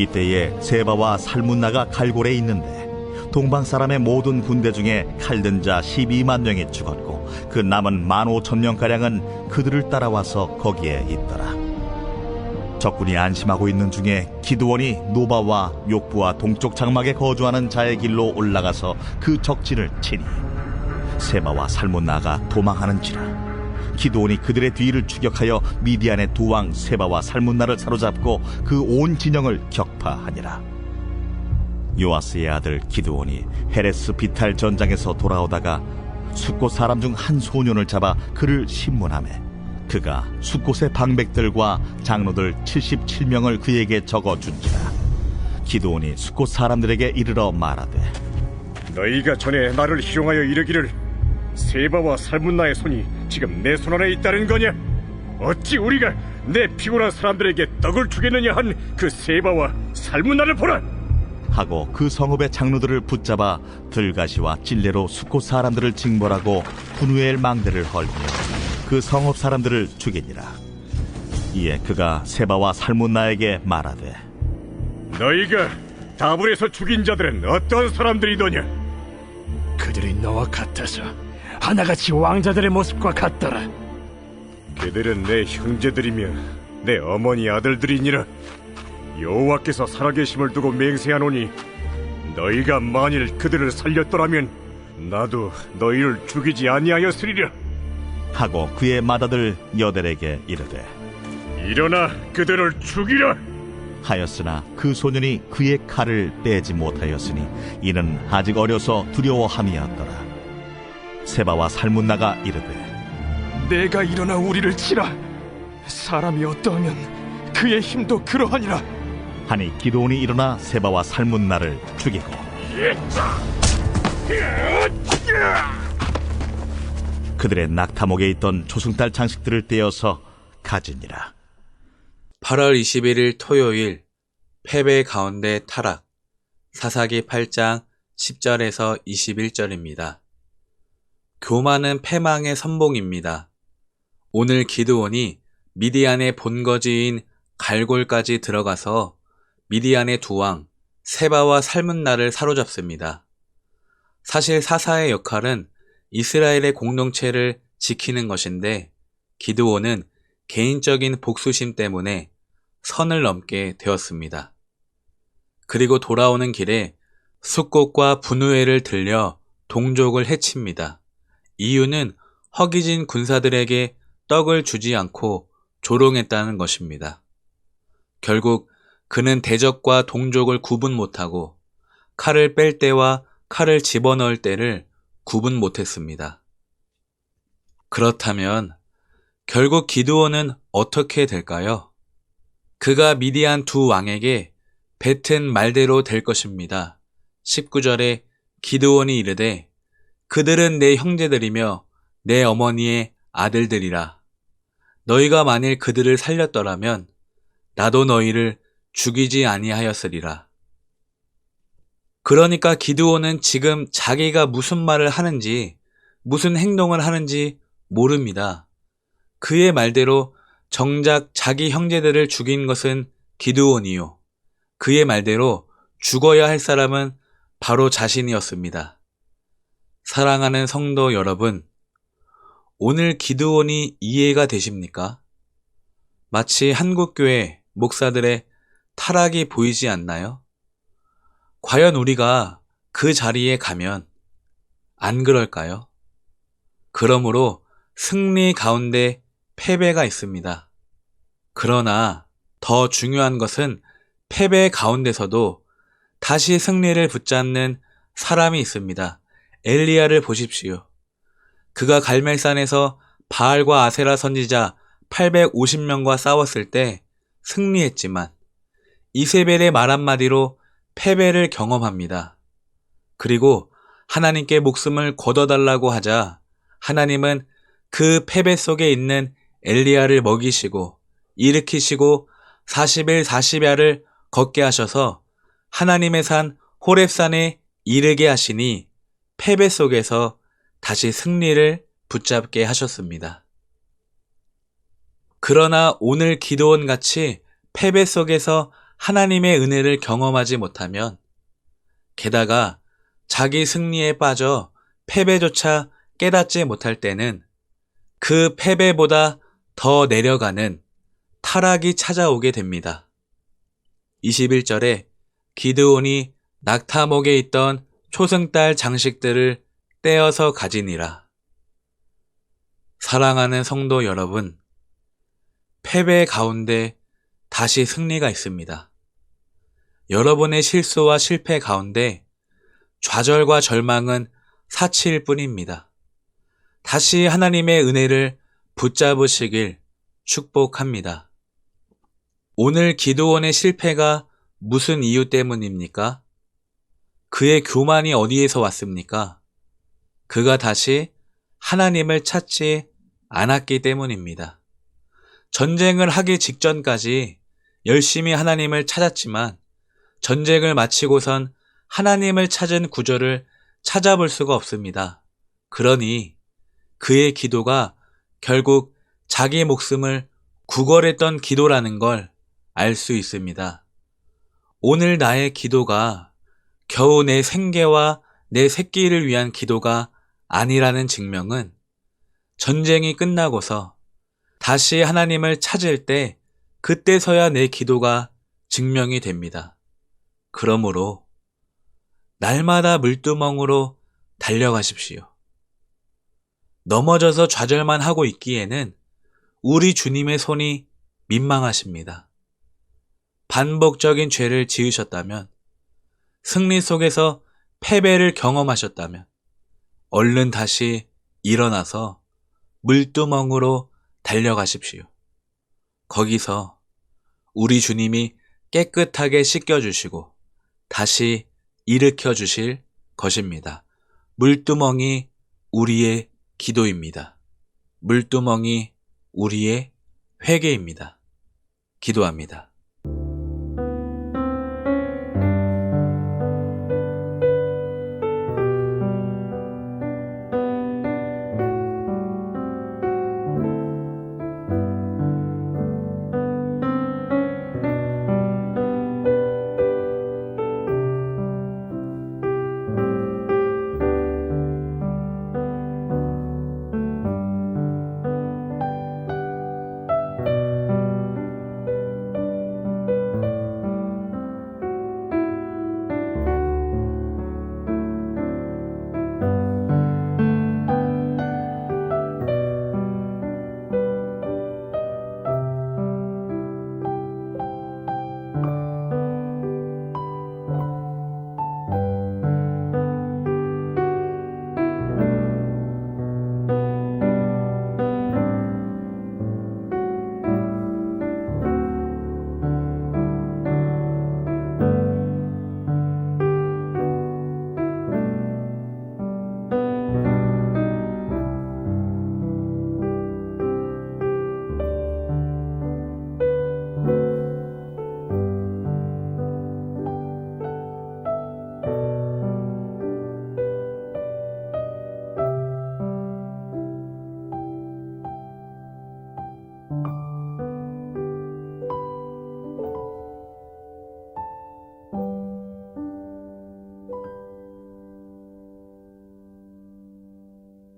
이때에 세바와 살문나가 갈골에 있는데 동방 사람의 모든 군대 중에 칼든 자 12만 명이 죽었고 그 남은 15,000명가량은 그들을 따라와서 거기에 있더라. 적군이 안심하고 있는 중에 기드온이 노바와 욕부와 동쪽 장막에 거주하는 자의 길로 올라가서 그 적진을 치니 세바와 살문나가 도망하는지라. 기드온이 그들의 뒤를 추격하여 미디안의 두 왕 세바와 살문나를 사로잡고 그 온 진영을 격파하니라. 요아스의 아들 기드온이 헤레스 비탈 전장에서 돌아오다가 숫곳 사람 중 한 소년을 잡아 그를 신문하매 그가 숫곳의 방백들과 장로들 77명을 그에게 적어준지라. 기드온이 숫곳 사람들에게 이르러 말하되 너희가 전에 나를 희롱하여 이르기를 세바와 살문나의 손이 지금 내 손 안에 있다는 거냐? 어찌 우리가 내 피곤한 사람들에게 떡을 주겠느냐 한 그 세바와 살문나를 보라! 하고 그 성읍의 장로들을 붙잡아 들가시와 찔레로 숫곳 사람들을 징벌하고 분우엘 망대를 헐며 그 성읍 사람들을 죽이니라. 이에 그가 세바와 살문나에게 말하되 너희가 다불에서 죽인 자들은 어떤 사람들이더냐? 그들이 너와 같아서 하나같이 왕자들의 모습과 같더라. 그들은 내 형제들이며 내 어머니 아들들이니라. 여호와께서 살아계심을 두고 맹세하노니 너희가 만일 그들을 살렸더라면 나도 너희를 죽이지 아니하였으리라. 하고 그의 맏아들 여델에게 이르되 일어나 그들을 죽이라. 하였으나 그 소년이 그의 칼을 빼지 못하였으니 이는 아직 어려서 두려워함이었더라. 세바와 살문나가 이르되 내가 일어나 우리를 치라. 사람이 어떠하면 그의 힘도 그러하니라. 하니 기드온이 일어나 세바와 살문나를 죽이고 그들의 낙타목에 있던 조승달 장식들을 떼어서 가지니라. 8월 21일 토요일 패배 가운데 타락. 사사기 8장 10절에서 21절입니다. 교만은 패망의 선봉입니다. 오늘 기드온이 미디안의 본거지인 갈골까지 들어가서 미디안의 두 왕 세바와 살문나를 사로잡습니다. 사실 사사의 역할은 이스라엘의 공동체를 지키는 것인데 기드온은 개인적인 복수심 때문에 선을 넘게 되었습니다. 그리고 돌아오는 길에 숫곳과 분우엘을 들려 동족을 해칩니다. 이유는 허기진 군사들에게 떡을 주지 않고 조롱했다는 것입니다. 결국 그는 대적과 동족을 구분 못하고 칼을 뺄 때와 칼을 집어넣을 때를 구분 못했습니다. 그렇다면 결국 기드온은 어떻게 될까요? 그가 미디안 두 왕에게 뱉은 말대로 될 것입니다. 19절에 기드온이 이르되 그들은 내 형제들이며 내 어머니의 아들들이라. 너희가 만일 그들을 살렸더라면 나도 너희를 죽이지 아니하였으리라. 그러니까 기드온은 지금 자기가 무슨 말을 하는지 무슨 행동을 하는지 모릅니다. 그의 말대로 정작 자기 형제들을 죽인 것은 기드온이요. 그의 말대로 죽어야 할 사람은 바로 자신이었습니다. 사랑하는 성도 여러분, 오늘 기드온이 이해가 되십니까? 마치 한국교회 목사들의 타락이 보이지 않나요? 과연 우리가 그 자리에 가면 안 그럴까요? 그러므로 승리 가운데 패배가 있습니다. 그러나 더 중요한 것은 패배 가운데서도 다시 승리를 붙잡는 사람이 있습니다. 엘리야를 보십시오. 그가 갈멜산에서 바알과 아세라 선지자 850명과 싸웠을 때 승리했지만 이세벨의 말 한마디로 패배를 경험합니다. 그리고 하나님께 목숨을 거둬달라고 하자 하나님은 그 패배 속에 있는 엘리야를 먹이시고 일으키시고 40일 40야를 걷게 하셔서 하나님의 산 호렙산에 이르게 하시니 패배 속에서 다시 승리를 붙잡게 하셨습니다. 그러나 오늘 기드온같이 패배 속에서 하나님의 은혜를 경험하지 못하면, 게다가 자기 승리에 빠져 패배조차 깨닫지 못할 때는 그 패배보다 더 내려가는 타락이 찾아오게 됩니다. 21절에 기드온이 낙타목에 있던 초승달 장식들을 떼어서 가지니라. 사랑하는 성도 여러분, 패배 가운데 다시 승리가 있습니다. 여러분의 실수와 실패 가운데 좌절과 절망은 사치일 뿐입니다. 다시 하나님의 은혜를 붙잡으시길 축복합니다. 오늘 기드온의 실패가 무슨 이유 때문입니까? 그의 교만이 어디에서 왔습니까? 그가 다시 하나님을 찾지 않았기 때문입니다. 전쟁을 하기 직전까지 열심히 하나님을 찾았지만 전쟁을 마치고선 하나님을 찾은 구절을 찾아볼 수가 없습니다. 그러니 그의 기도가 결국 자기 목숨을 구걸했던 기도라는 걸 알 수 있습니다. 오늘 나의 기도가 겨우 내 생계와 내 새끼를 위한 기도가 아니라는 증명은 전쟁이 끝나고서 다시 하나님을 찾을 때 그때서야 내 기도가 증명이 됩니다. 그러므로 날마다 물두멍으로 달려가십시오. 넘어져서 좌절만 하고 있기에는 우리 주님의 손이 민망하십니다. 반복적인 죄를 지으셨다면, 승리 속에서 패배를 경험하셨다면 얼른 다시 일어나서 물두멍으로 달려가십시오. 거기서 우리 주님이 깨끗하게 씻겨주시고 다시 일으켜 주실 것입니다. 물두멍이 우리의 기도입니다. 물두멍이 우리의 회개입니다. 기도합니다.